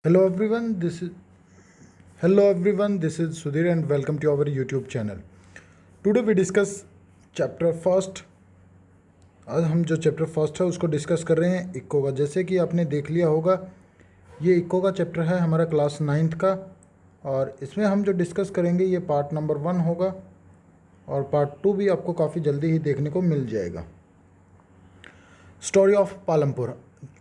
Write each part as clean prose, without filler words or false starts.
Hello everyone, this is Sudhir and welcome to our YouTube channel. Today we discuss chapter first. आज हम जो chapter first है उसको discuss कर रहे हैं इको का। जैसे कि आपने देख लिया होगा, ये इको का चैप्टर है हमारा क्लास 9th का, और इसमें हम जो डिस्कस करेंगे ये पार्ट नंबर 1 होगा और पार्ट 2 भी आपको काफ़ी जल्दी ही देखने को मिल जाएगा। स्टोरी ऑफ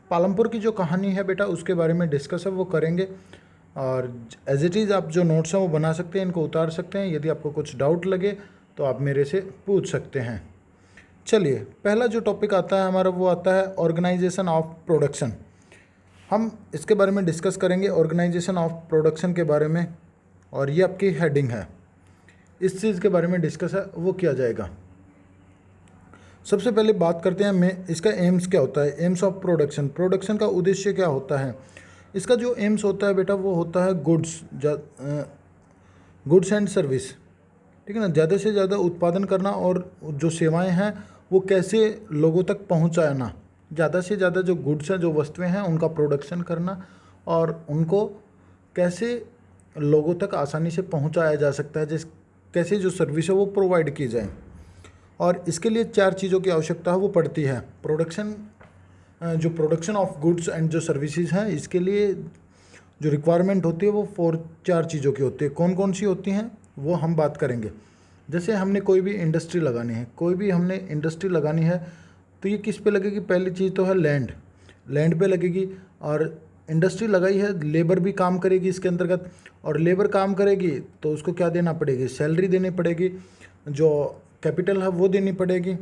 पालमपुर की जो कहानी है बेटा उसके बारे में डिस्कस है वो करेंगे, और एज इट इज़ आप जो नोट्स हैं वो बना सकते हैं, इनको उतार सकते हैं। यदि आपको कुछ डाउट लगे तो आप मेरे से पूछ सकते हैं। चलिए, पहला जो टॉपिक आता है हमारा वो आता है ऑर्गेनाइजेशन ऑफ प्रोडक्शन। हम इसके बारे में डिस्कस करेंगे, ऑर्गेनाइजेशन ऑफ प्रोडक्शन के बारे में, और ये आपकी हेडिंग है। इस चीज़ के बारे में डिस्कस है वो किया जाएगा। सबसे पहले बात करते हैं मैं इसका एम्स क्या होता है, एम्स ऑफ प्रोडक्शन। प्रोडक्शन का उद्देश्य क्या होता है? इसका जो एम्स होता है बेटा वो होता है गुड्स एंड सर्विस, ठीक है ना। ज़्यादा से ज़्यादा उत्पादन करना और जो सेवाएं हैं वो कैसे लोगों तक पहुंचाना। ज़्यादा से ज़्यादा जो गुड्स हैं, जो वस्तुएं हैं, उनका प्रोडक्शन करना और उनको कैसे लोगों तक आसानी से पहुंचाया जा सकता है, कैसे जो सर्विस है वो प्रोवाइड की जाए। और इसके लिए 4 चीज़ों की आवश्यकता है वो पड़ती है। जो प्रोडक्शन ऑफ गुड्स एंड जो सर्विसेज हैं, इसके लिए जो रिक्वायरमेंट होती है वो 4 चीज़ों की होती है। कौन कौन सी होती हैं वो हम बात करेंगे। जैसे हमने कोई भी इंडस्ट्री लगानी है, तो ये किस पे लगेगी? पहली चीज़ तो है लैंड पे लगेगी। और इंडस्ट्री लगाई है, लेबर भी काम करेगी इसके अंतर्गत, और लेबर काम करेगी तो उसको क्या देना पड़ेगी? सैलरी देनी पड़ेगी, जो कैपिटल है वो देनी पड़ेगी।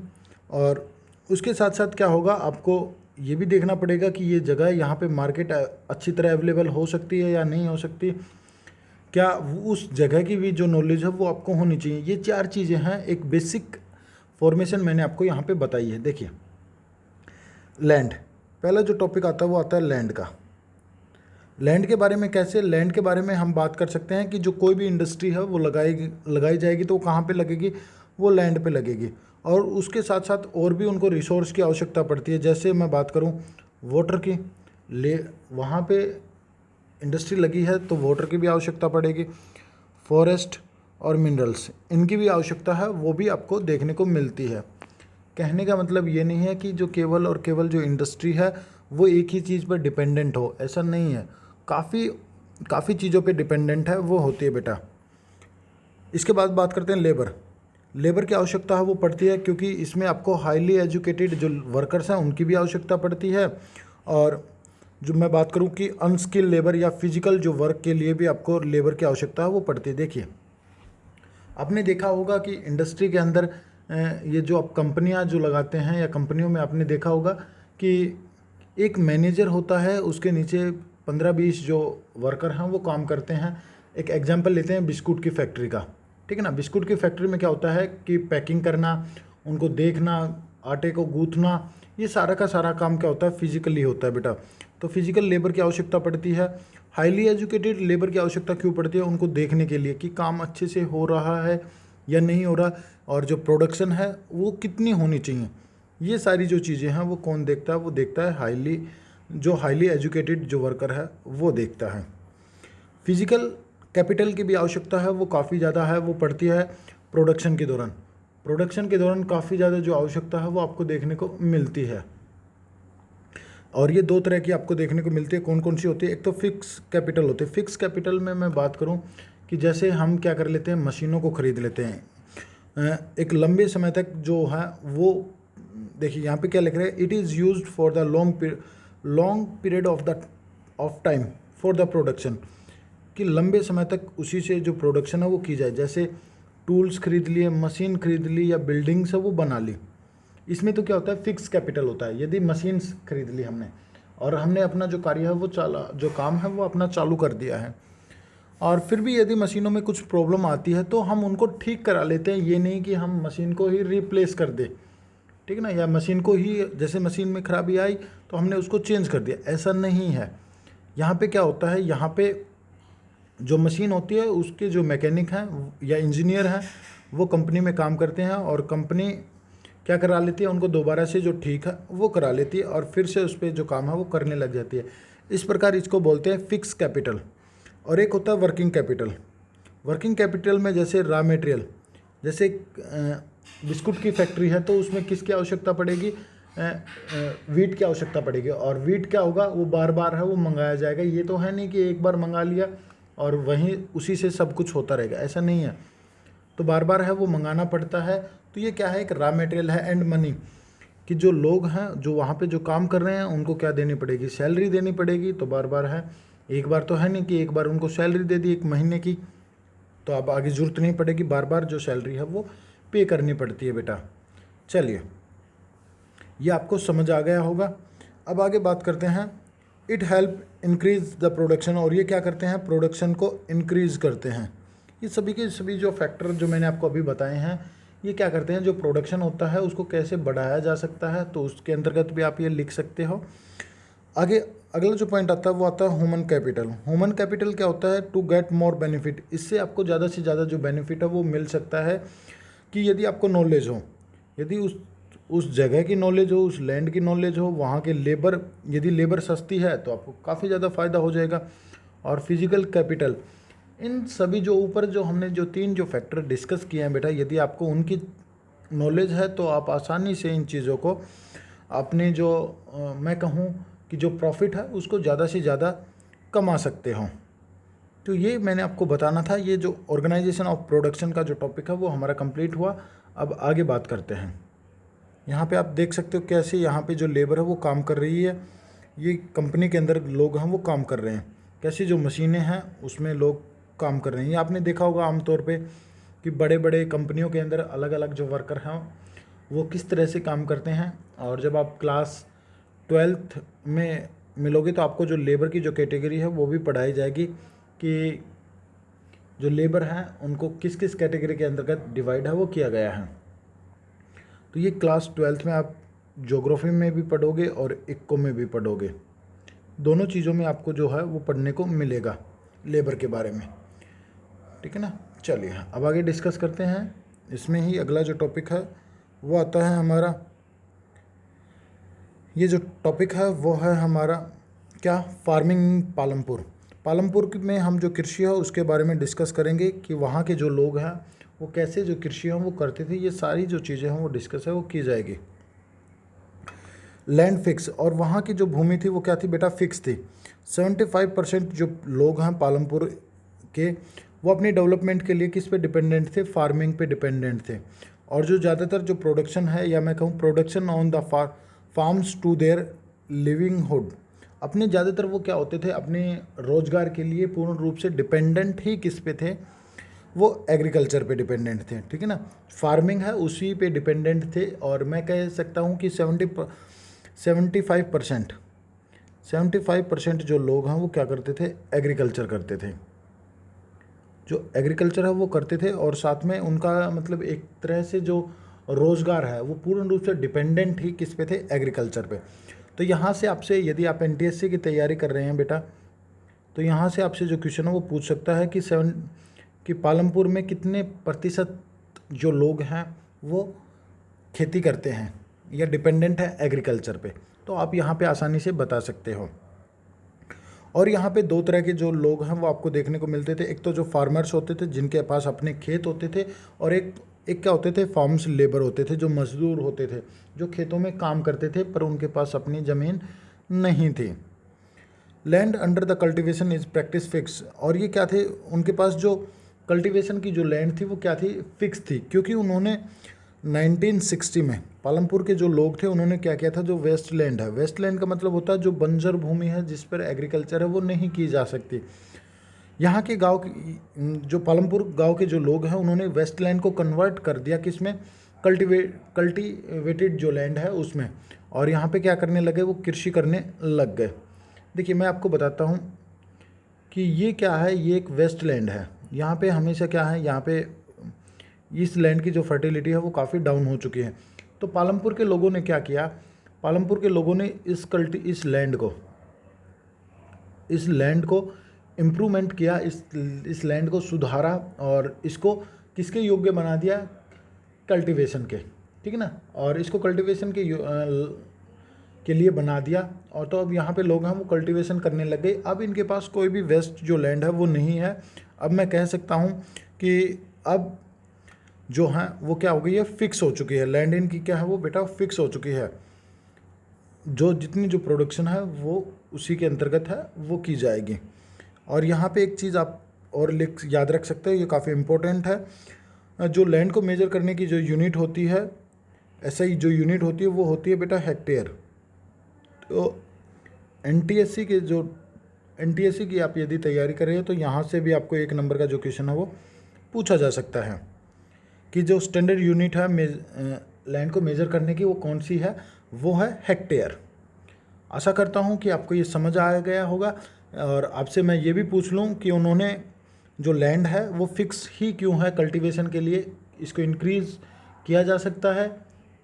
और उसके साथ साथ क्या होगा, आपको ये भी देखना पड़ेगा कि ये जगह यहाँ पे मार्केट अच्छी तरह अवेलेबल हो सकती है या नहीं हो सकती, क्या उस जगह की भी जो नॉलेज है वो आपको होनी चाहिए। ये 4 चीज़ें हैं, एक बेसिक फॉर्मेशन मैंने आपको यहाँ पे बताई है। देखिए, लैंड, पहला जो टॉपिक आता है वो आता है लैंड का। लैंड के बारे में कैसे? लैंड के बारे में हम बात कर सकते हैं कि जो कोई भी इंडस्ट्री है वो लगाई जाएगी तो वो कहाँ पे लगेगी? वो लैंड पे लगेगी। और उसके साथ साथ और भी उनको रिसोर्स की आवश्यकता पड़ती है। जैसे मैं बात करूँ वाटर की, वहाँ पे इंडस्ट्री लगी है तो वाटर की भी आवश्यकता पड़ेगी। फॉरेस्ट और मिनरल्स, इनकी भी आवश्यकता है, वो भी आपको देखने को मिलती है। कहने का मतलब ये नहीं है कि जो केवल और केवल जो इंडस्ट्री है वो एक ही चीज़ पर डिपेंडेंट हो, ऐसा नहीं है। काफ़ी चीज़ों पे डिपेंडेंट है वो होती है बेटा। इसके बाद बात करते हैं लेबर की आवश्यकता है वो पड़ती है, क्योंकि इसमें आपको हाईली एजुकेटेड जो वर्कर्स हैं उनकी भी आवश्यकता पड़ती है। और जो मैं बात करूं कि अनस्किल्ड लेबर या फिजिकल जो वर्क के लिए भी आपको लेबर की आवश्यकता है वो पड़ती है। देखिए, आपने देखा होगा कि इंडस्ट्री के अंदर ये जो आप कंपनियां जो लगाते हैं या कंपनियों में आपने देखा होगा कि एक मैनेजर होता है, उसके नीचे 15-20 जो वर्कर हैं वो काम करते हैं। एक एग्जांपल लेते हैं बिस्कुट की फैक्ट्री का, ठीक है ना। बिस्कुट की फैक्ट्री में क्या होता है कि पैकिंग करना, उनको देखना, आटे को गूँथना, ये सारा का सारा काम क्या होता है? फिजिकली होता है बेटा। तो फिजिकल लेबर की आवश्यकता पड़ती है। हाईली एजुकेटेड लेबर की आवश्यकता क्यों पड़ती है? उनको देखने के लिए कि काम अच्छे से हो रहा है या नहीं हो रहा, और जो प्रोडक्शन है वो कितनी होनी चाहिए। ये सारी जो चीज़ें हैं वो कौन देखता है? वो देखता है हाईली एजुकेटेड जो वर्कर है वो देखता है। फिजिकल कैपिटल की भी आवश्यकता है वो काफ़ी ज़्यादा है, वो पड़ती है प्रोडक्शन के दौरान काफ़ी ज़्यादा जो आवश्यकता है वो आपको देखने को मिलती है। और ये 2 तरह की आपको देखने को मिलती है। कौन कौन सी होती है? एक तो फिक्स कैपिटल होती है। फिक्स कैपिटल में मैं बात करूं कि जैसे हम क्या कर लेते हैं, मशीनों को ख़रीद लेते हैं एक लंबे समय तक जो है वो, देखिए यहाँ पे क्या लिख रहे हैं, it is used for the long period of time for the production, कि लंबे समय तक उसी से जो प्रोडक्शन है वो की जाए। जैसे टूल्स खरीद लिए, मशीन खरीद ली, या बिल्डिंग्स है वो बना ली। इसमें तो क्या होता है? फिक्स कैपिटल होता है। यदि मशीन्स खरीद ली हमने और हमने अपना जो कार्य है वो जो काम है वो अपना चालू कर दिया है, और फिर भी यदि मशीनों में कुछ प्रॉब्लम आती है तो हम उनको ठीक करा लेते हैं। ये नहीं कि हम मशीन को ही रिप्लेस कर दें, ठीक है ना, या मशीन को ही, जैसे मशीन में खराबी आई तो हमने उसको चेंज कर दिया, ऐसा नहीं है। यहाँ पे क्या होता है, यहाँ पे जो मशीन होती है उसके जो मैकेनिक हैं या इंजीनियर हैं वो कंपनी में काम करते हैं, और कंपनी क्या करा लेती है, उनको दोबारा से जो ठीक है वो करा लेती है, और फिर से उस पर जो काम है वो करने लग जाती है। इस प्रकार इसको बोलते हैं फिक्स कैपिटल। और एक होता है वर्किंग कैपिटल। वर्किंग कैपिटल में जैसे रॉ मटेरियल, जैसे बिस्कुट की फैक्ट्री है तो उसमें किसकी आवश्यकता पड़ेगी, वीट की आवश्यकता पड़ेगी। और वीट क्या होगा, वो बार बार है वो मंगाया जाएगा। ये तो है नहीं कि एक बार मंगा लिया और वहीं उसी से सब कुछ होता रहेगा, ऐसा नहीं है। तो बार बार है वो मंगाना पड़ता है। तो ये क्या है, एक रॉ मटेरियल है। एंड मनी, कि जो लोग हैं जो वहाँ पे जो काम कर रहे हैं उनको क्या देनी पड़ेगी, सैलरी देनी पड़ेगी। तो बार बार है, एक बार तो है नहीं कि एक बार उनको सैलरी दे दी 1 महीने की तो अब आगे ज़रूरत नहीं पड़ेगी, बार बार जो सैलरी है वो पे करनी पड़ती है बेटा। चलिए, ये आपको समझ आ गया होगा। अब आगे बात करते हैं, it help increase the production. और ये क्या करते हैं, प्रोडक्शन को इंक्रीज़ करते हैं। ये सभी के सभी जो फैक्टर जो मैंने आपको अभी बताए हैं, ये क्या करते हैं, जो प्रोडक्शन होता है उसको कैसे बढ़ाया जा सकता है, तो उसके अंतर्गत भी आप ये लिख सकते हो। आगे अगला जो पॉइंट आता है वो आता है ह्यूमन कैपिटल। ह्यूमन कैपिटल क्या होता है, टू गेट मोर बेनिफिट। इससे आपको ज़्यादा से ज़्यादा जो बेनिफिट है वो मिल सकता है कि यदि आपको नॉलेज हो, यदि उस जगह की नॉलेज हो, उस लैंड की नॉलेज हो, वहाँ के लेबर, यदि लेबर सस्ती है तो आपको काफ़ी ज़्यादा फ़ायदा हो जाएगा। और फिजिकल कैपिटल, इन सभी जो ऊपर जो हमने जो 3 जो फैक्टर डिस्कस किए हैं बेटा, यदि आपको उनकी नॉलेज है तो आप आसानी से इन चीज़ों को अपने जो मैं कहूँ कि जो प्रॉफिट है उसको ज़्यादा से ज़्यादा कमा सकते हो। तो ये मैंने आपको बताना था। ये जो ऑर्गेनाइजेशन ऑफ प्रोडक्शन का जो टॉपिक है वो हमारा कंप्लीट हुआ। अब आगे बात करते हैं। यहाँ पे आप देख सकते हो कैसे यहाँ पे जो लेबर है वो काम कर रही है। ये कंपनी के अंदर लोग हैं वो काम कर रहे हैं, कैसे जो मशीनें हैं उसमें लोग काम कर रहे हैं। ये आपने देखा होगा आमतौर पे कि बड़े बड़े कंपनियों के अंदर अलग अलग जो वर्कर हैं वो किस तरह से काम करते हैं। और जब आप क्लास 12th में मिलोगे तो आपको जो लेबर की जो कैटेगरी है वो भी पढ़ाई जाएगी कि जो लेबर हैं उनको किस किस कैटेगरी के अंतर्गत डिवाइड है वो किया गया है। तो ये क्लास 12th में आप ज्योग्राफी में भी पढ़ोगे और इक्को में भी पढ़ोगे। दोनों चीज़ों में आपको जो है वो पढ़ने को मिलेगा लेबर के बारे में, ठीक है ना। चलिए अब आगे डिस्कस करते हैं। इसमें ही अगला जो टॉपिक है वो आता है हमारा, ये जो टॉपिक है वो है हमारा क्या, फार्मिंग पालमपुर। पालमपुर में हम जो कृषि है उसके बारे में डिस्कस करेंगे कि वहाँ के जो लोग हैं वो कैसे जो कृषि है वो करते थे। ये सारी जो चीज़ें हैं वो डिस्कस है वो की जाएगी। लैंड फिक्स, और वहाँ की जो भूमि थी वो क्या थी बेटा, फिक्स थी। 75% जो लोग हैं पालमपुर के वो अपनी डेवलपमेंट के लिए किस पे डिपेंडेंट थे, फार्मिंग पे डिपेंडेंट थे। और जो ज़्यादातर जो प्रोडक्शन है, या मैं कहूँ production on the farms to their livelihood, अपने ज़्यादातर वो क्या होते थे, अपने रोज़गार के लिए पूर्ण रूप से डिपेंडेंट ही किस पे थे, वो एग्रीकल्चर पे डिपेंडेंट थे, ठीक है ना। फार्मिंग है उसी पे डिपेंडेंट थे। और मैं कह सकता हूँ कि 75% जो लोग हैं वो क्या करते थे, एग्रीकल्चर करते थे। जो एग्रीकल्चर है वो करते थे और साथ में उनका मतलब एक तरह से जो रोज़गार है वो पूर्ण रूप से डिपेंडेंट ही किस पे थे, एग्रीकल्चर पे। तो यहाँ से आपसे, यदि आप NTSC की तैयारी कर रहे हैं बेटा, तो यहाँ से आपसे जो क्वेश्चन है वो पूछ सकता है कि पालमपुर में कितने प्रतिशत जो लोग हैं वो खेती करते हैं या डिपेंडेंट है एग्रीकल्चर पे। तो आप यहाँ पे आसानी से बता सकते हो। और यहाँ पे 2 तरह के जो लोग हैं वो आपको देखने को मिलते थे। एक तो जो फार्मर्स होते थे जिनके पास अपने खेत होते थे, और एक क्या होते थे, फार्म्स लेबर होते थे, जो मजदूर होते थे, जो खेतों में काम करते थे पर उनके पास अपनी ज़मीन नहीं थी। Land under the cultivation is practice fix, और ये क्या थे, उनके पास जो कल्टीवेशन की जो लैंड थी वो क्या थी, फिक्स थी। क्योंकि उन्होंने 1960 में पालमपुर के जो लोग थे उन्होंने क्या किया था, जो वेस्ट लैंड है, वेस्ट लैंड का मतलब होता है जो बंजर भूमि है जिस पर एग्रीकल्चर है वो नहीं की जा सकती। यहाँ के गांव जो पालमपुर गांव के जो लोग हैं उन्होंने वेस्ट लैंड को कन्वर्ट कर दिया किसमें, कल्टीवेटेड जो लैंड है उसमें। और यहाँ पे क्या करने लगे, वो कृषि करने लग गए। देखिए मैं आपको बताता हूँ कि ये क्या है, ये एक वेस्ट लैंड है। यहाँ पे हमेशा क्या है, यहाँ पे इस लैंड की जो फर्टिलिटी है वो काफ़ी डाउन हो चुकी है। तो पालमपुर के लोगों ने क्या किया, पालमपुर के लोगों ने इस लैंड को इम्प्रूवमेंट किया, इस लैंड को सुधारा और इसको किसके योग्य बना दिया, कल्टीवेशन के, ठीक है ना। और इसको कल्टीवेशन के के लिए बना दिया, और तो अब यहाँ पे लोग हैं वो कल्टीवेशन करने लग गए। अब इनके पास कोई भी वेस्ट जो लैंड है वो नहीं है। अब मैं कह सकता हूँ कि अब जो है वो क्या हो गई है, फिक्स हो चुकी है। लैंड इनकी क्या है वो बेटा फिक्स हो चुकी है। जो जितनी जो प्रोडक्शन है वो उसी के अंतर्गत है वो की जाएगी। और यहाँ पे एक चीज़ आप और लिख याद रख सकते हो, ये काफ़ी इम्पोर्टेंट है। जो लैंड को मेजर करने की जो यूनिट होती है, ऐसा ही जो यूनिट होती है वो होती है बेटा हेक्टेयर। तो एनटीएससी की आप यदि तैयारी कर रहे हो तो यहाँ से भी आपको 1 नंबर का जो क्वेश्चन है वो पूछा जा सकता है कि जो स्टैंडर्ड यूनिट है लैंड को मेजर करने की वो कौन सी है, वो है हेक्टेयर। आशा करता हूँ कि आपको ये समझ आ गया होगा। और आपसे मैं ये भी पूछ लूँ कि उन्होंने जो लैंड है वो फिक्स ही क्यों है कल्टीवेशन के लिए, इसको इंक्रीज़ किया जा सकता है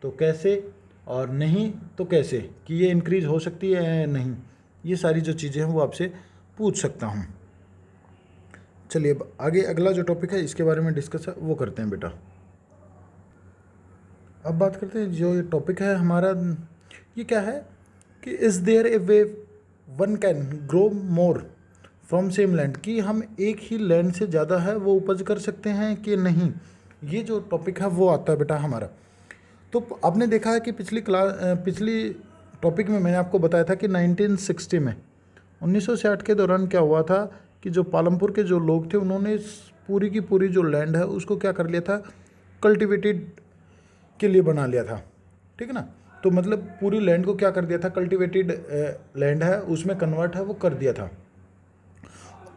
तो कैसे, और नहीं तो कैसे, कि ये इंक्रीज़ हो सकती है या नहीं, ये सारी जो चीज़ें हैं वो आपसे पूछ सकता हूँ। चलिए अब आगे अगला जो टॉपिक है इसके बारे में डिस्कस है वो करते हैं बेटा। अब बात करते हैं जो ये टॉपिक है हमारा, ये क्या है कि is there a way one can grow more from same land, कि हम एक ही लैंड से ज़्यादा है वो उपज कर सकते हैं कि नहीं, ये जो टॉपिक है वो आता है बेटा हमारा। तो आपने देखा है कि पिछली टॉपिक में मैंने आपको बताया था कि 1960 में 1960 के दौरान क्या हुआ था कि जो पालमपुर के जो लोग थे उन्होंने इस पूरी की पूरी जो लैंड है उसको क्या कर लिया था, कल्टिवेटेड के लिए बना लिया था। ठीक है ना, तो मतलब पूरी लैंड को क्या कर दिया था, कल्टिवेटेड लैंड है उसमें कन्वर्ट है वो कर दिया था।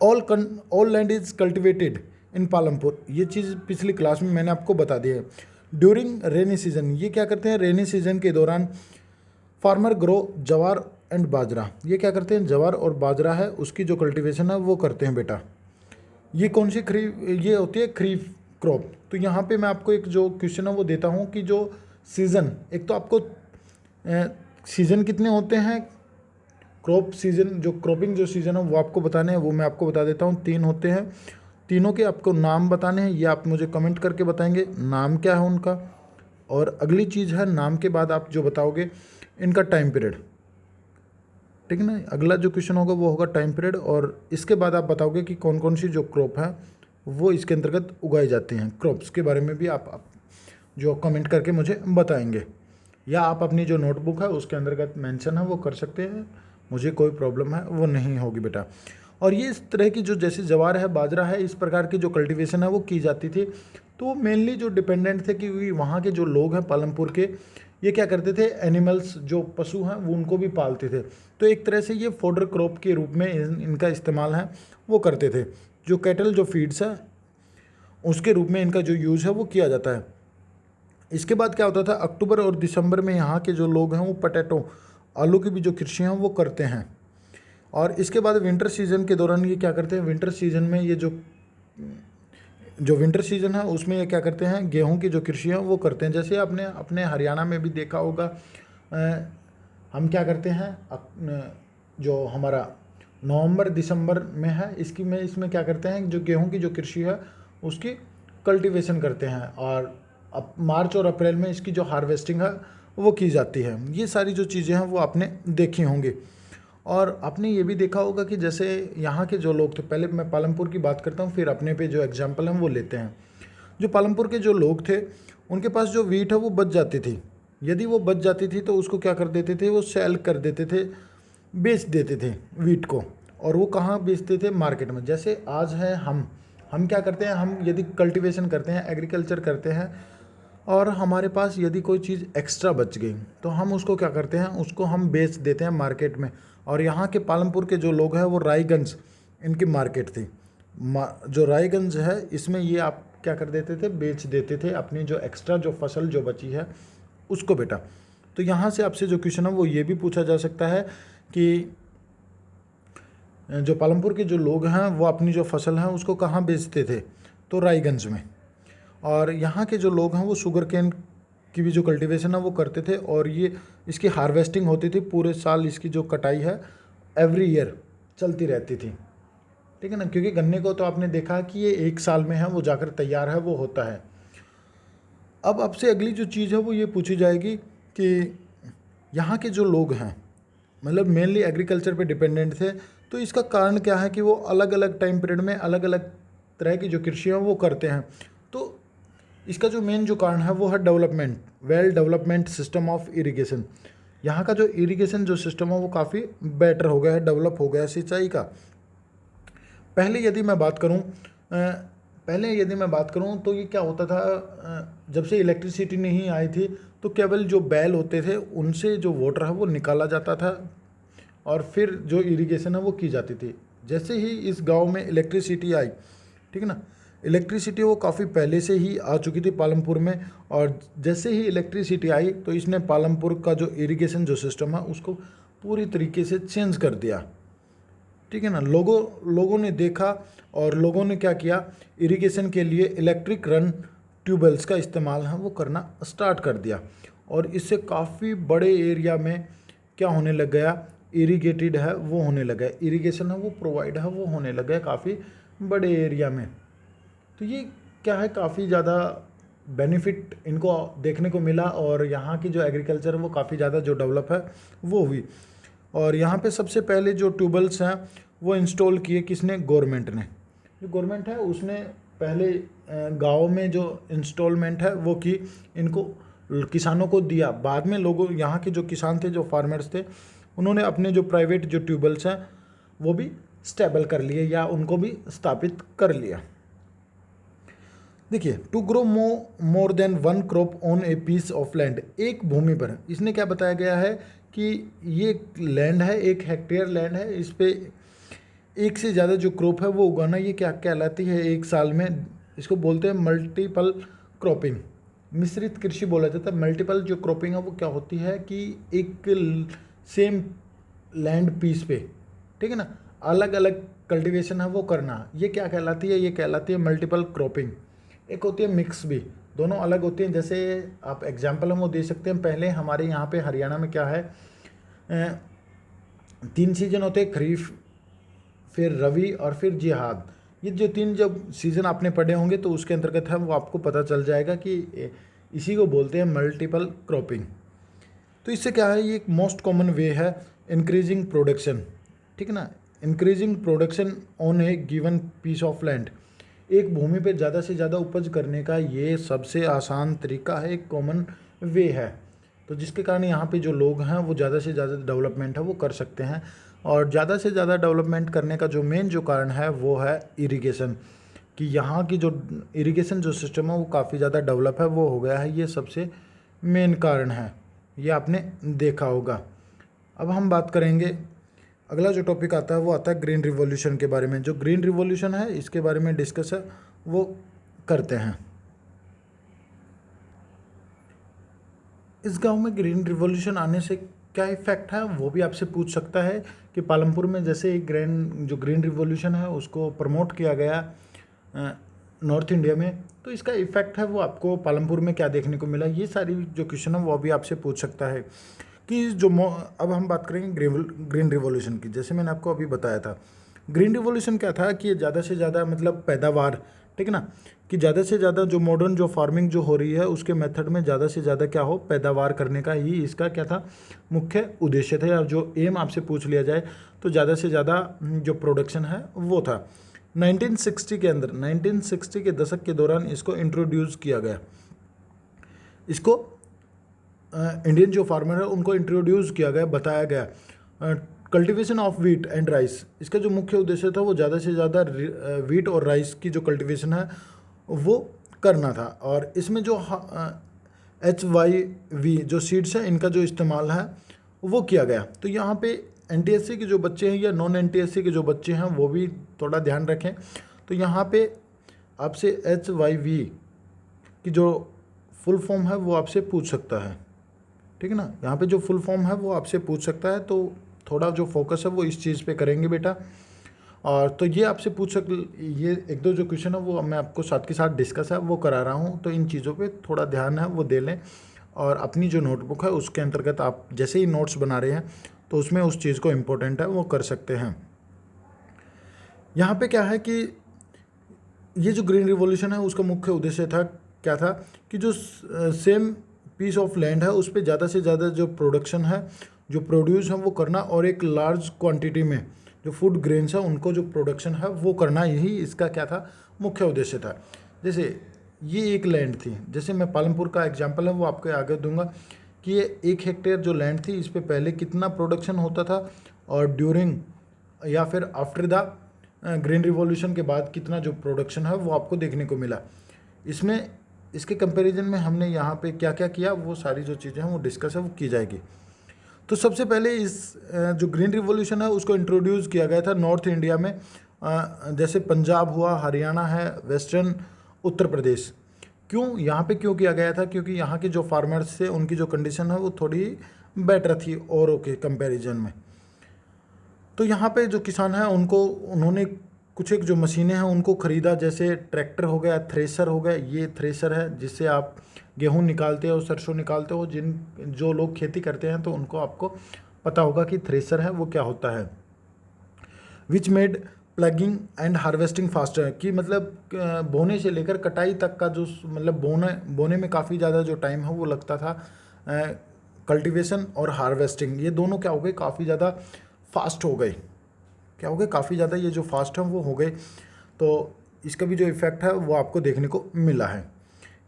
All land is cultivated in Palampur, ये चीज़ पिछली क्लास में मैंने आपको बता दी है। ड्यूरिंग रेनी सीजन, ये क्या करते हैं, रेनी सीजन के दौरान फार्मर ग्रो जवार एंड बाजरा, ये क्या करते हैं, जवार और बाजरा है उसकी जो कल्टीवेशन है वो करते हैं बेटा। ये कौन सी ये होती है खरीफ क्रॉप। तो यहाँ पे मैं आपको एक जो क्वेश्चन है वो देता हूँ कि जो सीज़न, एक तो आपको सीज़न कितने होते हैं, क्रॉप सीज़न जो क्रॉपिंग जो सीज़न है वो आपको बताने हैं, वो मैं आपको बता देता हूँ 3 होते हैं। तीनों के आपको नाम बताने हैं, ये आप मुझे कमेंट करके बताएंगे नाम क्या है उनका। और अगली चीज़ है नाम के बाद आप जो बताओगे इनका टाइम पीरियड। ठीक है ना, अगला जो क्वेश्चन होगा वो होगा टाइम पीरियड, और इसके बाद आप बताओगे कि कौन कौन सी जो क्रॉप है वो इसके अंतर्गत उगाई जाती हैं। क्रॉप्स के बारे में भी आप जो कमेंट करके मुझे बताएंगे, या आप अपनी जो नोटबुक है उसके अंतर्गत मेंशन है वो कर सकते हैं, मुझे कोई प्रॉब्लम है वो नहीं होगी बेटा। और ये इस तरह की जो जैसे जवार है बाजरा है इस प्रकार की जो कल्टीवेशन है वो की जाती थी। तो वो मेनली जो डिपेंडेंट थे कि वहाँ के जो लोग हैं पालमपुर के, ये क्या करते थे, एनिमल्स जो पशु हैं वो उनको भी पालते थे। तो एक तरह से ये फॉडर क्रॉप के रूप में इनका इस्तेमाल है वो करते थे। जो कैटल जो फीड्स है उसके रूप में इनका जो यूज़ है वो किया जाता है। इसके बाद क्या होता था, अक्टूबर और दिसंबर में यहाँ के जो लोग हैं वो पोटैटो आलू की भी जो कृषि हैं वो करते हैं। और इसके बाद विंटर सीजन के दौरान ये क्या करते हैं, विंटर सीजन में ये जो विंटर सीजन है उसमें ये क्या करते हैं, गेहूं की जो कृषि है वो करते हैं। जैसे आपने अपने हरियाणा में भी देखा होगा, हम क्या करते हैं, जो हमारा नवंबर दिसंबर में है इसमें क्या करते हैं, जो गेहूं की जो कृषि है उसकी कल्टीवेशन करते हैं, और अब मार्च और अप्रैल में इसकी जो हार्वेस्टिंग है वो की जाती है। ये सारी जो चीज़ें हैं वो आपने देखी होंगी। और आपने ये भी देखा होगा कि जैसे यहाँ के जो लोग थे, पहले मैं पालमपुर की बात करता हूँ फिर अपने पे जो एग्जाम्पल हैं वो लेते हैं। जो पालमपुर के जो लोग थे उनके पास जो वीट है वो बच जाती थी, यदि वो बच जाती थी तो उसको क्या कर देते थे, वो सेल कर देते थे, बेच देते थे वीट को। और वो कहाँ बेचते थे, मार्केट में। जैसे आज है हम क्या करते हैं, हम यदि कल्टीवेशन करते हैं, एग्रीकल्चर करते हैं, और हमारे पास यदि कोई चीज़ एक्स्ट्रा बच गई तो हम उसको क्या करते हैं, उसको हम बेच देते हैं मार्केट में। और यहाँ के पालमपुर के जो लोग हैं वो रायगंज इनकी मार्केट थी। जो रायगंज है इसमें ये आप क्या कर देते थे, बेच देते थे अपनी जो एक्स्ट्रा जो फसल जो बची है उसको बेटा। तो यहाँ से आपसे जो क्वेश्चन है वो ये भी पूछा जा सकता है कि जो पालमपुर के जो लोग हैं वो अपनी जो फसल है उसको कहाँ बेचते थे, तो रायगंज में। और यहाँ के जो लोग हैं वो शुगर केन की भी जो कल्टीवेशन है वो करते थे, और ये इसकी हार्वेस्टिंग होती थी पूरे साल, इसकी जो कटाई है एवरी ईयर चलती रहती थी। ठीक है ना, क्योंकि गन्ने को तो आपने देखा कि ये 1 साल में है वो जाकर तैयार है वो होता है। अब आपसे अगली जो चीज़ है वो ये पूछी जाएगी कि यहाँ के जो लोग हैं मतलब मेनली एग्रीकल्चर पे डिपेंडेंट थे। तो इसका कारण क्या है कि वो अलग अलग टाइम पीरियड में अलग अलग तरह की जो कृषि है वो करते हैं। तो इसका जो मेन जो कारण है वो है development, well development system of irrigation. यहाँ का जो इरिगेशन जो सिस्टम है वो काफ़ी बेटर हो गया है, डेवलप हो गया है सिंचाई का। पहले यदि मैं बात करूँ तो ये क्या होता था, जब से इलेक्ट्रिसिटी नहीं आई थी तो केवल जो बैल होते थे उनसे जो वाटर है वो निकाला जाता था और फिर जो इरिगेशन है वो की जाती थी। जैसे ही इस गांव में इलेक्ट्रिसिटी आई, ठीक है ना, इलेक्ट्रिसिटी वो काफ़ी पहले से ही आ चुकी थी पालमपुर में, और जैसे ही इलेक्ट्रिसिटी आई तो इसने पालमपुर का जो इरिगेशन जो सिस्टम है उसको पूरी तरीके से चेंज कर दिया, ठीक है ना। लोगों ने देखा और लोगों ने क्या किया, इरिगेशन के लिए इलेक्ट्रिक रन ट्यूबवेल्स का इस्तेमाल है वो करना स्टार्ट कर दिया, और इससे काफ़ी बड़े एरिया में क्या होने लग गया, इरिगेटेड है वो होने लगा, इरिगेशन है वो प्रोवाइड है वो होने लगा काफ़ी बड़े एरिया में। तो ये क्या है, काफ़ी ज़्यादा बेनिफिट इनको देखने को मिला, और यहाँ की जो एग्रीकल्चर वो काफ़ी ज़्यादा जो डेवलप है वो हुई। और यहाँ पे सबसे पहले जो ट्यूबवेल्स हैं वो इंस्टॉल किए किसने, गवर्नमेंट ने। जो गवर्नमेंट है उसने पहले गाँव में जो इंस्टॉलमेंट है वो की, इनको किसानों को दिया। बाद में लोगों, यहाँ के जो किसान थे, जो फार्मर्स थे, उन्होंने अपने जो प्राइवेट जो ट्यूबवेल्स हैं वो भी स्टेबल कर लिए या उनको भी स्थापित कर लिया। देखिए, to grow more than one crop on a piece of land, एक भूमि पर, इसने क्या बताया गया है कि ये लैंड है, 1 हेक्टेयर लैंड है, इस पे एक से ज़्यादा जो क्रॉप है वो उगाना, ये क्या कहलाती है एक साल में, इसको बोलते हैं मल्टीपल क्रॉपिंग, मिश्रित कृषि बोला जाता है। मल्टीपल जो क्रॉपिंग है वो क्या होती है कि एक सेम लैंड पीस पे, ठीक है ना, अलग अलग कल्टीवेशन है वो करना, ये क्या कहलाती है, ये कहलाती है मल्टीपल क्रॉपिंग। एक होती है मिक्स भी, दोनों अलग होती हैं। जैसे आप एग्जांपल हम वो दे सकते हैं, पहले हमारे यहाँ पे हरियाणा में क्या है, 3 सीजन होते हैं, खरीफ, फिर रवि और फिर जिहाद। ये जो 3 जब सीज़न आपने पढ़े होंगे तो उसके अंतर्गत है वो आपको पता चल जाएगा कि इसी को बोलते हैं मल्टीपल क्रॉपिंग। तो इससे क्या है, ये एक मोस्ट कॉमन वे है इंक्रीजिंग प्रोडक्शन, ठीक है ना, increasing production on a given piece of land. एक भूमि पे ज़्यादा से ज़्यादा उपज करने का ये सबसे आसान तरीका है, एक कॉमन वे है। तो जिसके कारण यहाँ पे जो लोग हैं वो ज़्यादा से ज़्यादा डेवलपमेंट है वो कर सकते हैं। और ज़्यादा से ज़्यादा डेवलपमेंट करने का जो मेन जो कारण है वो है इरिगेशन, कि यहाँ की जो इरिगेशन जो सिस्टम है वो काफ़ी ज़्यादा डेवलप है वो हो गया है, ये सबसे मेन कारण है, ये आपने देखा होगा। अब हम बात करेंगे, अगला जो टॉपिक आता है वो आता है ग्रीन रिवॉल्यूशन के बारे में। जो ग्रीन रिवॉल्यूशन है इसके बारे में डिस्कस है वो करते हैं। इस गांव में ग्रीन रिवॉल्यूशन आने से क्या इफ़ेक्ट है वो भी आपसे पूछ सकता है कि पालमपुर में जैसे एक ग्रीन रिवॉल्यूशन है उसको प्रमोट किया गया नॉर्थ इंडिया में, तो इसका इफ़ेक्ट है वो आपको पालमपुर में क्या देखने को मिला, ये सारी जो क्वेश्चन है वो अभी आपसे पूछ सकता है। कि जो अब हम बात करेंगे ग्रीन रिवॉल्यूशन की। जैसे मैंने आपको अभी बताया था, ग्रीन रिवॉल्यूशन क्या था कि ज़्यादा से ज़्यादा मतलब पैदावार, ठीक है ना, कि ज़्यादा से ज़्यादा जो मॉडर्न जो फार्मिंग जो हो रही है उसके मेथड में ज़्यादा से ज़्यादा क्या हो, पैदावार करने का ही इसका क्या था, मुख्य उद्देश्य था। और जो एम आपसे पूछ लिया जाए तो ज़्यादा से ज़्यादा जो प्रोडक्शन है वो था। 1960 के अंदर, 1960 के दशक के दौरान इसको इंट्रोड्यूस किया गया। इसको इंडियन जो फार्मर है उनको इंट्रोड्यूस किया गया, बताया गया। Cultivation of wheat and rice, इसका जो मुख्य उद्देश्य था वो ज़्यादा से ज़्यादा वीट और राइस की जो कल्टीवेशन है वो करना था। और इसमें जो HYV जो सीड्स है इनका जो इस्तेमाल है वो किया गया। तो यहाँ पे NTSC के जो बच्चे हैं या नॉन NTSC के जो बच्चे हैं वो भी थोड़ा ध्यान रखें। तो यहाँ पे आपसे HYV की जो फुल फॉर्म है वो आपसे पूछ सकता है, ठीक है ना, यहाँ पे जो फुल फॉर्म है वो आपसे पूछ सकता है। तो थोड़ा जो फोकस है वो इस चीज़ पे करेंगे बेटा। और तो ये आपसे ये 1-2 जो क्वेश्चन है वो मैं आपको साथ के साथ डिस्कस है वो करा रहा हूँ। तो इन चीज़ों पे थोड़ा ध्यान है वो दे लें, और अपनी जो नोटबुक है उसके अंतर्गत आप जैसे ही नोट्स बना रहे हैं तो उसमें उस चीज़ को इम्पोर्टेंट है वो कर सकते हैं। यहाँ पे क्या है कि ये जो ग्रीन रिवॉल्यूशन है उसका मुख्य उद्देश्य था क्या था कि जो सेम पीस ऑफ लैंड है उस पर ज़्यादा से ज़्यादा जो प्रोडक्शन है, जो प्रोड्यूस है वो करना, और एक लार्ज क्वांटिटी में जो फूड ग्रेन्स है उनको जो प्रोडक्शन है वो करना, यही इसका क्या था, मुख्य उद्देश्य था। जैसे ये एक लैंड थी, जैसे मैं पालमपुर का एग्जांपल है वो आपको आगे दूंगा कि ये 1 हेक्टेयर जो लैंड थी इस पे पहले कितना प्रोडक्शन होता था, और ड्यूरिंग या फिर आफ्टर द ग्रीन रिवॉल्यूशन के बाद कितना जो प्रोडक्शन है वो आपको देखने को मिला। इसमें इसके कंपैरिजन में हमने यहाँ पे क्या क्या किया, वो सारी जो चीज़ें हैं वो डिस्कस है वो की जाएगी। तो सबसे पहले इस जो ग्रीन रिवॉल्यूशन है उसको इंट्रोड्यूस किया गया था नॉर्थ इंडिया में, जैसे पंजाब हुआ, हरियाणा है, वेस्टर्न उत्तर प्रदेश। क्यों यहाँ पे क्यों किया गया था? क्योंकि यहाँ के जो फार्मर्स थे उनकी जो कंडीशन है वो थोड़ी बेटर थी औरों के कंपैरिजन में। तो यहाँ पे जो किसान हैं उनको उन्होंने कुछ एक जो मशीनें हैं उनको ख़रीदा, जैसे ट्रैक्टर हो गया, थ्रेसर हो गया। ये थ्रेसर है जिससे आप गेहूँ निकालते हो, सरसों निकालते हो। जो लोग खेती करते हैं तो उनको आपको पता होगा कि थ्रेसर है वो क्या होता है। Which made plugging and harvesting faster, कि मतलब बोने से लेकर कटाई तक का जो मतलब बोने में काफ़ी ज़्यादा जो टाइम है वो लगता था, कल्टीवेशन और हार्वेस्टिंग ये दोनों क्या हो गए, काफ़ी ज़्यादा फास्ट हो गए। क्या हो गए, काफ़ी ज़्यादा ये जो फास्ट है वो हो गए। तो इसका भी जो इफ़ेक्ट है वो आपको देखने को मिला है।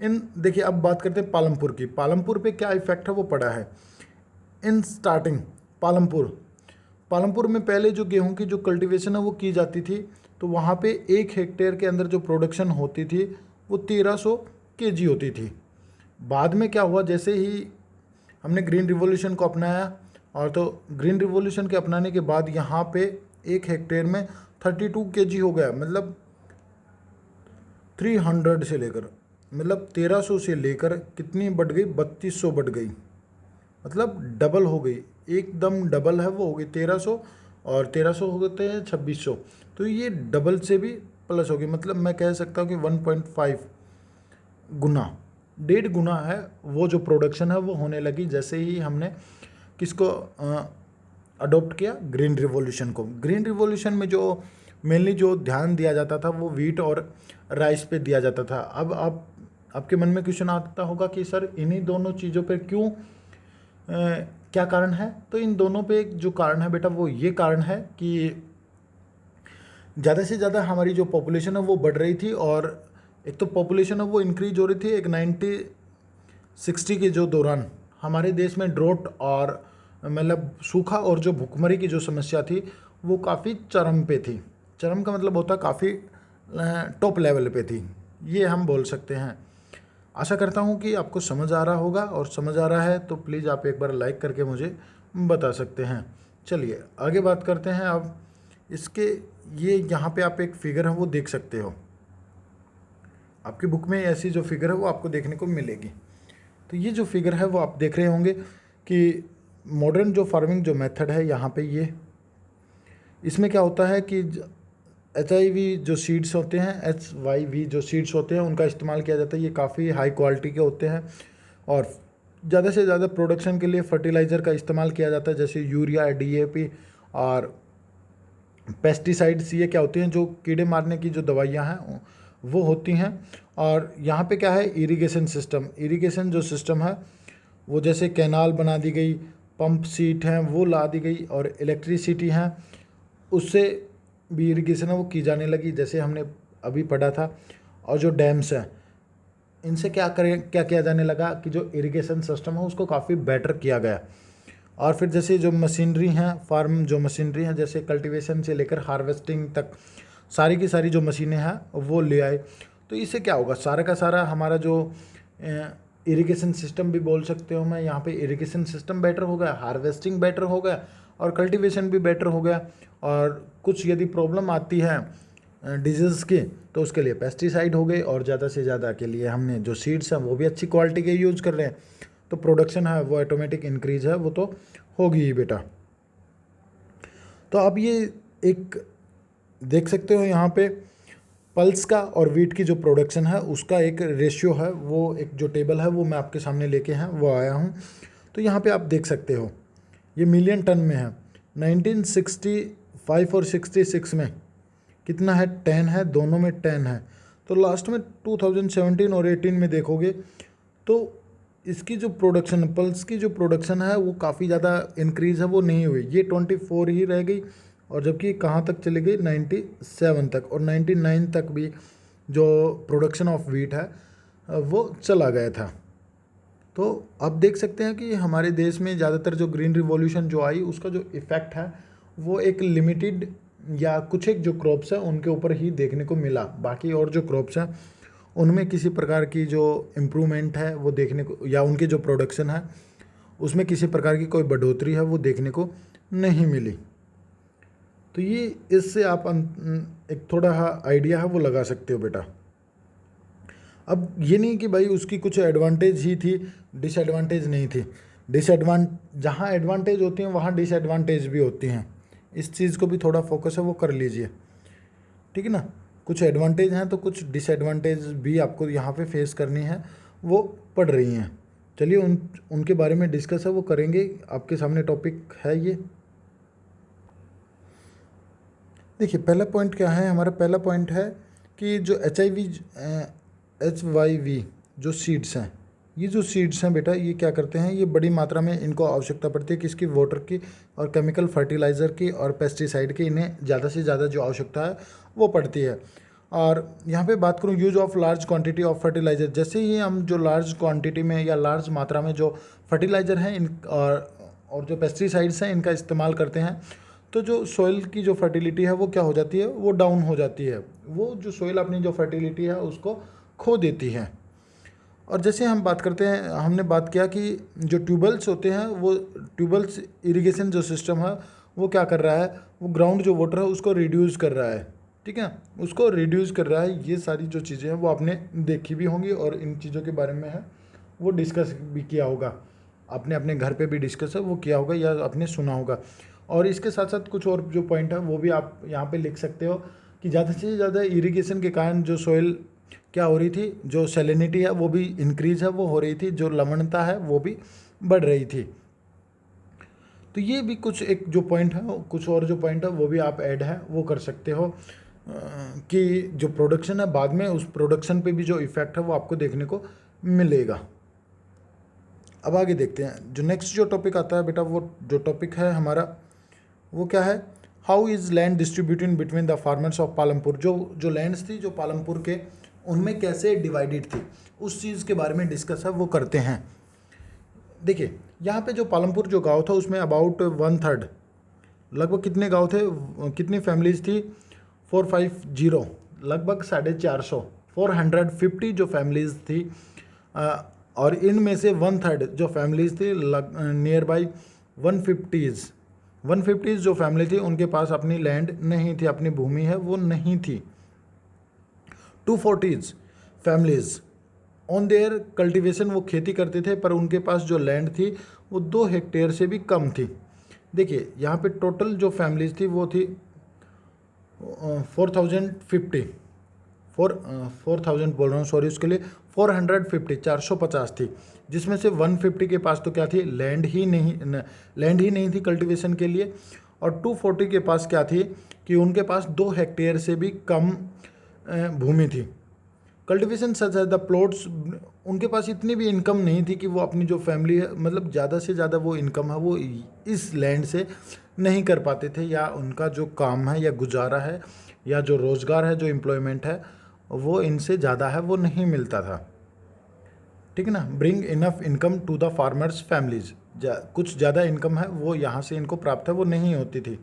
देखिए अब बात करते हैं पालमपुर की। पालमपुर पे क्या इफ़ेक्ट है वो पड़ा है। इन स्टार्टिंग पालमपुर में पहले जो गेहूं की जो कल्टीवेशन है वो की जाती थी, तो वहाँ पे 1 हेक्टेयर के अंदर जो प्रोडक्शन होती थी वो 1300 केजी होती थी। बाद में क्या हुआ, जैसे ही हमने ग्रीन रिवॉल्यूशन को अपनाया, और तो ग्रीन रिवॉल्यूशन के अपनाने के बाद यहाँ पे 1 हेक्टेयर में 32 केजी हो गया। मतलब 300 से लेकर, मतलब 1300 से लेकर कितनी बढ़ गई, 3200 बढ़ गई। मतलब डबल हो गई, एकदम डबल है वो हो गई 1300, और 1300 हो गए हैं 2600। तो ये डबल से भी प्लस हो गई। मतलब मैं कह सकता हूँ कि 1.5 गुना, 1.5 गुना है वो जो प्रोडक्शन है वो होने लगी जैसे ही हमने किसको अडॉप्ट किया, ग्रीन रिवॉल्यूशन को। ग्रीन रिवॉल्यूशन में जो मेनली जो ध्यान दिया जाता था वो वीट और राइस पे दिया जाता था। अब आपके मन में क्वेश्चन आता होगा कि सर इन्हीं दोनों चीज़ों पे क्यों, क्या कारण है? तो इन दोनों पे जो कारण है बेटा वो ये कारण है कि ज़्यादा से ज़्यादा हमारी जो पॉपुलेशन है वो बढ़ रही थी, और एक तो पॉपुलेशन है वो इंक्रीज हो रही थी। एक 1960 के जो दौरान हमारे देश में ड्रोट और मतलब सूखा और जो भूखमरी की जो समस्या थी वो काफ़ी चरम पे थी। चरम का मतलब होता काफ़ी टॉप लेवल पे थी, ये हम बोल सकते हैं। आशा करता हूँ कि आपको समझ आ रहा होगा, और समझ आ रहा है तो प्लीज़ आप एक बार लाइक करके मुझे बता सकते हैं। चलिए आगे बात करते हैं। अब इसके ये यहाँ पे आप एक फिगर है वो देख सकते हो, आपकी बुक में ऐसी जो फिगर है वो आपको देखने को मिलेगी। तो ये जो फिगर है वो आप देख रहे होंगे कि मॉडर्न जो फार्मिंग जो मेथड है यहाँ पे ये, इसमें क्या होता है कि HIV जो सीड्स होते हैं, HYV जो सीड्स होते हैं उनका इस्तेमाल किया जाता है। ये काफ़ी हाई क्वालिटी के होते हैं, और ज़्यादा से ज़्यादा प्रोडक्शन के लिए फर्टिलाइज़र का इस्तेमाल किया जाता है, जैसे यूरिया, DAP और पेस्टिसाइड्स। ये क्या होती हैं, जो कीड़े मारने की जो दवाइयाँ हैं वो होती हैं। और यहाँ पे क्या है, इरिगेशन सिस्टम। इरिगेशन जो सिस्टम है वो जैसे कैनाल बना दी गई, पंप सीट हैं वो ला दी गई, और इलेक्ट्रिसिटी हैं उससे भी इरिगेशन है वो की जाने लगी, जैसे हमने अभी पढ़ा था। और जो डैम्स हैं इनसे क्या किया जाने लगा कि जो इरिगेशन सिस्टम है उसको काफ़ी बेटर किया गया। और फिर जैसे जो मशीनरी हैं, फार्म जो मशीनरी हैं, जैसे कल्टीवेशन से लेकर हार्वेस्टिंग तक सारी की सारी जो मशीनें हैं वो ले आए। तो इससे क्या होगा, सारा का सारा हमारा जो इरिगेशन सिस्टम भी बोल सकते हो मैं, यहाँ पे इरिगेशन सिस्टम बेटर हो गया, हार्वेस्टिंग बेटर हो गया, और कल्टीवेशन भी बेटर हो गया। और कुछ यदि प्रॉब्लम आती है डिजीज़ की तो उसके लिए पेस्टिसाइड हो गए, और ज़्यादा से ज़्यादा के लिए हमने जो सीड्स हैं वो भी अच्छी क्वालिटी के यूज़ कर रहे हैं, तो प्रोडक्शन है वो ऑटोमेटिक इंक्रीज है वो तो होगी ही बेटा। तो अब ये एक देख सकते हो यहाँ पे पल्स का और वीट की जो प्रोडक्शन है उसका एक रेशियो है, वो एक जो टेबल है वो मैं आपके सामने लेके हैं वो आया हूँ। तो यहाँ पे आप देख सकते हो ये मिलियन टन में है। 1965 और 66 में कितना है, 10 है, दोनों में 10 है। तो लास्ट में 2017 और 18 में देखोगे तो इसकी जो प्रोडक्शन, पल्स की जो प्रोडक्शन है वो काफ़ी ज़्यादा इंक्रीज़ है वो नहीं हुई, ये 24 ही रह गई। और जबकि कहाँ तक चली गई, 97 तक, और 99 तक भी जो प्रोडक्शन ऑफ वीट है वो चला गया था। तो अब देख सकते हैं कि हमारे देश में ज़्यादातर जो ग्रीन रिवॉल्यूशन जो आई उसका जो इफ़ेक्ट है वो एक लिमिटेड या कुछ एक जो क्रॉप्स है उनके ऊपर ही देखने को मिला। बाकी और जो क्रॉप्स हैं उनमें किसी प्रकार की जो इम्प्रूवमेंट है वो देखने को, या उनकी जो प्रोडक्शन है उसमें किसी प्रकार की कोई बढ़ोतरी है वो देखने को नहीं मिली। तो ये इससे आप एक थोड़ा आइडिया है वो लगा सकते हो बेटा। अब ये नहीं कि भाई उसकी कुछ एडवांटेज ही थी, डिसएडवांटेज नहीं थी। जहाँ एडवांटेज होती हैं वहाँ डिसएडवांटेज भी होती हैं। इस चीज़ को भी थोड़ा फोकस है वो कर लीजिए, ठीक है ना। कुछ एडवांटेज हैं तो कुछ डिसएडवांटेज भी आपको यहाँ पे फेस करनी है, वो पड़ रही हैं। चलिए उनके बारे में डिस्कस है वो करेंगे। आपके सामने टॉपिक है ये। देखिए पहला पॉइंट क्या है हमारा, पहला पॉइंट है कि जो HYV जो सीड्स हैं, ये जो सीड्स हैं बेटा ये क्या करते हैं, ये बड़ी मात्रा में इनको आवश्यकता पड़ती है किसकी, वाटर की और केमिकल फर्टिलाइज़र की और पेस्टिसाइड की, इन्हें ज़्यादा से ज़्यादा जो आवश्यकता है वो पड़ती है। और यहाँ पे बात करूँ use of large quantity of fertiliser, जैसे ही हम जो लार्ज क्वांटिटी में या लार्ज मात्रा में जो फर्टिलाइज़र हैं इन और जो पेस्टिसाइड्स हैं इनका इस्तेमाल करते हैं, तो जो सॉइल की जो फर्टिलिटी है वो क्या हो जाती है, वो डाउन हो जाती है। वो जो सॉइल अपनी जो फर्टिलिटी है उसको खो देती है। और जैसे हम बात करते हैं, हमने बात किया कि जो ट्यूबवेल्स होते हैं वो ट्यूबवेल्स इरिगेशन जो सिस्टम है वो क्या कर रहा है, वो ग्राउंड जो वाटर है उसको रिड्यूस कर रहा है, ठीक है, उसको रिड्यूस कर रहा है। ये सारी जो चीज़ें हैं वो आपने देखी भी होंगी और इन चीज़ों के बारे में है वो डिस्कस भी किया होगा, आपने अपने घर पे भी डिस्कस है वो किया होगा या आपने सुना होगा। और इसके साथ साथ कुछ और जो पॉइंट है वो भी आप यहाँ पे लिख सकते हो कि ज़्यादा से ज़्यादा इरिगेशन के कारण जो सॉइल क्या हो रही थी, जो सैलिनिटी है वो भी इंक्रीज है वो हो रही थी, जो लवणता है वो भी बढ़ रही थी। तो ये भी कुछ एक जो पॉइंट है, कुछ और जो पॉइंट है वो भी आप ऐड है वो कर सकते हो कि जो प्रोडक्शन है बाद में उस प्रोडक्शन पे भी जो इफ़ेक्ट है वो आपको देखने को मिलेगा। अब आगे देखते हैं, जो नेक्स्ट जो टॉपिक आता है बेटा, वो जो टॉपिक है हमारा वो क्या है, how is land distributed between the farmers of Palampur. जो लैंड्स थी जो पालमपुर के, उनमें कैसे डिवाइडेड थी उस चीज़ के बारे में डिस्कस है वो करते हैं। देखिए यहाँ पे जो पालमपुर जो गांव था उसमें अबाउट 1/3 लगभग कितने गांव थे, कितनी फैमिलीज थी, 450, लगभग 450, 450 जो फैमिलीज थी। और इनमें से 1/3 जो फैमिलीज थी नियर बाई 150 जो फैमिली थी उनके पास अपनी लैंड नहीं थी, अपनी भूमि है वो नहीं थी। 240 फैमिलीज ऑन देयर कल्टीवेशन, वो खेती करते थे पर उनके पास जो लैंड थी वो 2 हेक्टेयर से भी कम थी। देखिए यहाँ पे टोटल जो फैमिलीज थी वो थी 4,000 बोल रहा हूँ सॉरी, उसके लिए 450 थी, जिसमें से 150 के पास तो क्या थी, लैंड ही नहीं थी कल्टीवेशन के लिए। और 240 के पास क्या थी कि उनके पास 2 हेक्टेयर से भी कम भूमि थी। कल्टीवेशन सच द प्लॉट्स, उनके पास इतनी भी इनकम नहीं थी कि वो अपनी जो फैमिली है, मतलब ज़्यादा से ज़्यादा वो इनकम है वो इस लैंड से नहीं कर पाते थे, या उनका जो काम है या गुजारा है या जो रोज़गार है, जो एम्प्लॉयमेंट है वो इनसे ज़्यादा है वो नहीं मिलता था, ठीक है ना। Bring enough income to the farmers families, कुछ ज़्यादा इनकम है वो यहाँ से इनको प्राप्त है वो नहीं होती थी।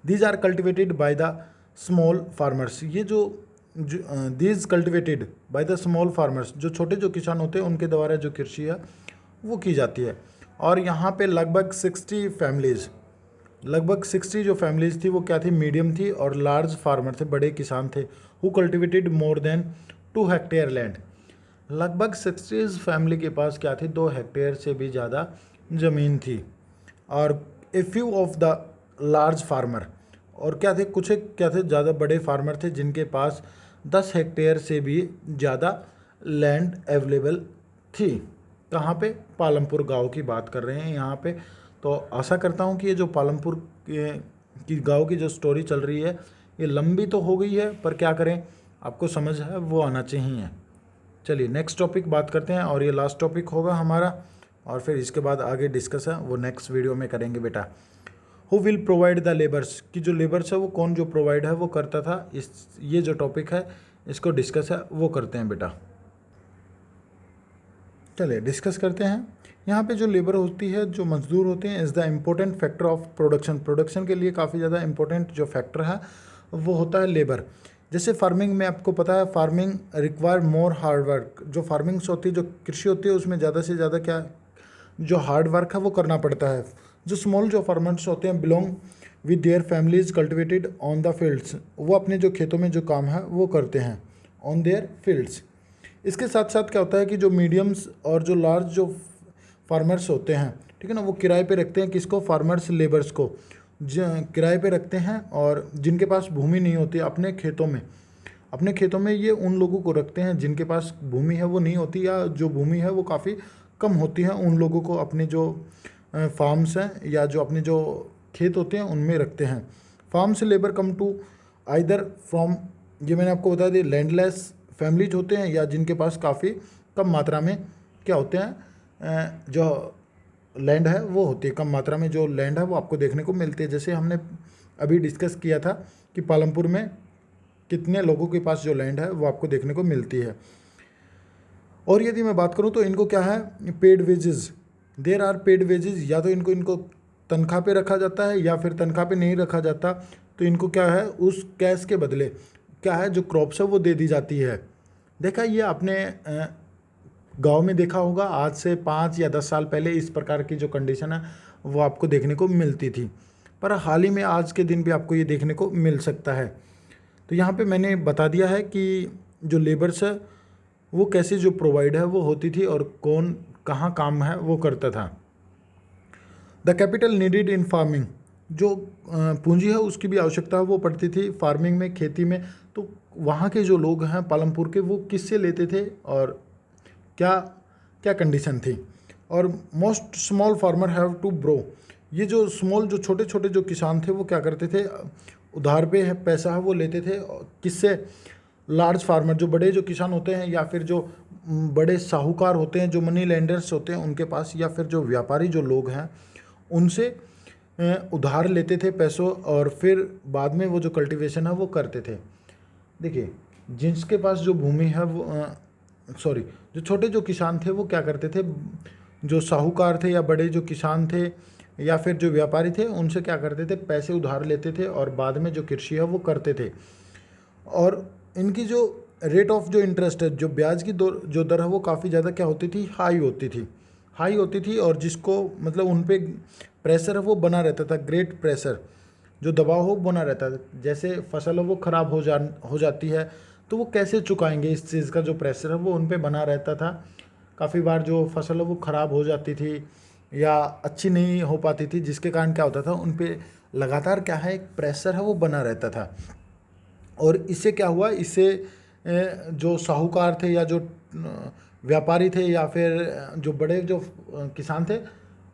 These are cultivated by the small farmers, ये जो these cultivated by the small farmers, जो छोटे जो किसान होते हैं उनके द्वारा जो कृषि है वो की जाती है। और यहाँ पे लगभग 60 जो फैमिलीज थी वो क्या थी, मीडियम थी, और लार्ज फार्मर थे, बड़े किसान थे, who cultivated more than 2 hectare land. लगभग 60 फैमिली के पास क्या थी, 2 हेक्टेयर से भी ज़्यादा ज़मीन थी। और a few of the large farmer, और क्या थे, कुछ क्या थे, ज़्यादा बड़े फार्मर थे जिनके पास 10 हेक्टेयर से भी ज़्यादा लैंड अवेलेबल थी। कहाँ पे, पालमपुर गांव की बात कर रहे हैं यहाँ पे। तो आशा करता हूँ कि ये जो पालमपुर की गांव की जो स्टोरी चल रही है ये लंबी तो हो गई है, पर क्या करें, आपको समझ है वो आना चाहिए। चलिए नेक्स्ट टॉपिक बात करते हैं और ये लास्ट टॉपिक होगा हमारा, और फिर इसके बाद आगे डिस्कस है वो नेक्स्ट वीडियो में करेंगे बेटा। Who will provide the labours, कि जो लेबर्स है वो कौन जो प्रोवाइड है वो करता था, ये जो टॉपिक है इसको डिस्कस है वो करते हैं बेटा। चलिए डिस्कस करते हैं। यहाँ पे जो लेबर होती है, जो मजदूर होते हैं, is the important factor of production. Production के लिए काफ़ी ज़्यादा इम्पोर्टेंट जो फैक्टर है वो होता है लेबर। जैसे फार्मिंग में आपको पता है, farming require more hard work. जो फार्मिंग्स होती है, जो कृषि होती है, उसमें ज़्यादा से ज़्यादा क्या जो हार्ड वर्क है वो करना पड़ता है। जो स्मॉल जो फार्मर्स होते हैं belong with their families cultivated on the fields, वो अपने जो खेतों में जो काम है वो करते हैं ऑन देयर फील्ड्स। इसके साथ साथ क्या होता है कि जो मीडियम्स और जो लार्ज जो फार्मर्स होते हैं, ठीक है ना, वो किराए पे रखते हैं किसको, फार्मर्स लेबर्स को किराए पे रखते हैं। और जिनके पास भूमि नहीं होती अपने खेतों में ये उन लोगों को रखते हैं जिनके पास भूमि है वो नहीं होती, या जो भूमि है वो काफ़ी कम होती है, उन लोगों को अपने जो फार्म्स हैं या जो अपने जो खेत होते हैं उनमें रखते हैं। फार्म से labour come to either from, ये मैंने आपको बता दी, लैंडलेस फैमिलीज होते हैं या जिनके पास काफ़ी कम मात्रा में क्या होते हैं, जो लैंड है वो होती है, कम मात्रा में जो लैंड है वो आपको देखने को मिलती है। जैसे हमने अभी डिस्कस किया था कि पालमपुर में कितने लोगों के पास जो लैंड है वो आपको देखने को मिलती है। और यदि मैं बात करूं तो इनको क्या है, paid wages, there are paid wages, या तो इनको तनख्वाह पे रखा जाता है या फिर तनख्वाह पे नहीं रखा जाता, तो इनको क्या है उस कैश के बदले क्या है जो क्रॉप्स है वो दे दी जाती है। देखा ये आपने गांव में देखा होगा, आज से 5 या 10 साल पहले इस प्रकार की जो कंडीशन है वो आपको देखने को मिलती थी, पर हाल ही में आज के दिन भी आपको ये देखने को मिल सकता है। तो यहाँ पे मैंने बता दिया है कि जो लेबर्स है वो कैसे जो प्रोवाइड है वो होती थी और कौन कहाँ काम है वो करता था। The capital needed in farming, जो पूंजी है उसकी भी आवश्यकता वो पड़ती थी फार्मिंग में, खेती में। तो वहाँ के जो लोग हैं पालमपुर के वो किससे लेते थे और क्या क्या कंडीशन थी। और most small farmer have to borrow, ये जो स्मॉल जो छोटे छोटे जो किसान थे वो क्या करते थे, उधार पे है पैसा है वो लेते थे किससे, लार्ज फार्मर, जो बड़े जो किसान होते हैं या फिर जो बड़े साहूकार होते हैं, जो मनी लेंडर्स होते हैं उनके पास, या फिर जो व्यापारी जो लोग हैं उनसे उधार लेते थे पैसों, और फिर बाद में वो जो कल्टीवेशन है वो करते थे। देखिए जिसके पास जो भूमि है वो जो छोटे जो किसान थे वो क्या करते थे, जो साहूकार थे या बड़े जो किसान थे या फिर जो व्यापारी थे उनसे क्या करते थे, पैसे उधार लेते थे और बाद में जो कृषि है वो करते थे। और इनकी जो रेट ऑफ जो इंटरेस्ट है, जो ब्याज की जो दर है वो काफ़ी ज़्यादा क्या होती थी, हाई होती थी। और जिसको मतलब उन पे प्रेशर है वो बना रहता था, ग्रेट प्रेशर, जो दबाव हो बना रहता था। जैसे फसल है वो ख़राब हो जाती है तो वो कैसे चुकाएंगे, इस चीज़ का जो प्रेशर है वो उन पे बना रहता था। काफ़ी बार जो फसल है वो ख़राब हो जाती थी या अच्छी नहीं हो पाती थी, जिसके कारण क्या होता था उन पे लगातार क्या है एक प्रेशर है वो बना रहता था। और इससे क्या हुआ, इससे जो साहूकार थे या जो व्यापारी थे या फिर जो बड़े जो किसान थे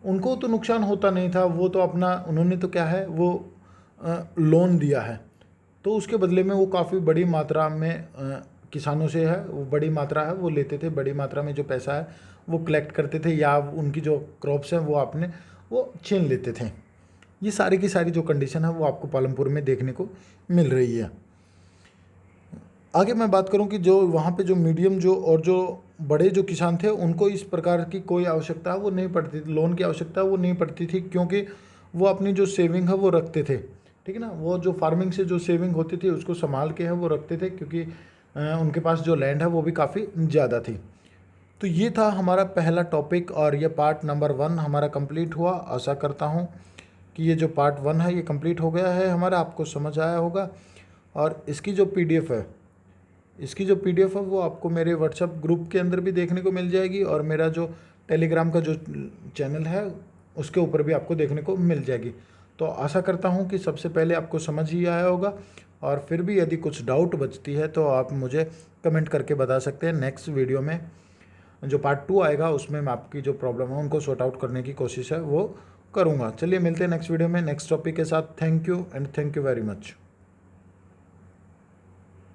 उनको तो नुकसान होता नहीं था, वो तो अपना उन्होंने तो क्या है वो लोन दिया है, तो उसके बदले में वो काफ़ी बड़ी मात्रा में किसानों से है वो बड़ी मात्रा है वो लेते थे, बड़ी मात्रा में जो पैसा है वो कलेक्ट करते थे या उनकी जो क्रॉप्स हैं वो छीन लेते थे। ये सारी की सारी जो कंडीशन है वो आपको पालमपुर में देखने को मिल रही है। आगे मैं बात करूं कि जो वहाँ पे जो मीडियम जो और जो बड़े जो किसान थे उनको इस प्रकार की कोई आवश्यकता वो नहीं पड़ती थी, लोन की आवश्यकता वो नहीं पड़ती थी, क्योंकि वो अपनी जो सेविंग है वो रखते थे, ठीक है ना। वो जो फार्मिंग से जो सेविंग होती थी उसको संभाल के है वो रखते थे, क्योंकि उनके पास जो लैंड है वो भी काफ़ी ज़्यादा थी। तो ये था हमारा पहला टॉपिक और ये पार्ट नंबर 1 हमारा कंप्लीट हुआ। आशा करता हूँ कि ये जो पार्ट 1 है ये कंप्लीट हो गया है हमारा, आपको समझ आया होगा। और इसकी जो पीडीएफ है वो आपको मेरे व्हाट्सएप ग्रुप के अंदर भी देखने को मिल जाएगी, और मेरा जो टेलीग्राम का जो चैनल है उसके ऊपर भी आपको देखने को मिल जाएगी। तो आशा करता हूँ कि सबसे पहले आपको समझ ही आया होगा, और फिर भी यदि कुछ डाउट बचती है तो आप मुझे कमेंट करके बता सकते हैं। नेक्स्ट वीडियो में जो पार्ट 2 आएगा उसमें मैं आपकी जो प्रॉब्लम है उनको सॉर्ट आउट करने की कोशिश है वो करूँगा। चलिए मिलते हैं नेक्स्ट वीडियो में नेक्स्ट टॉपिक के साथ। Thank you and thank you very much.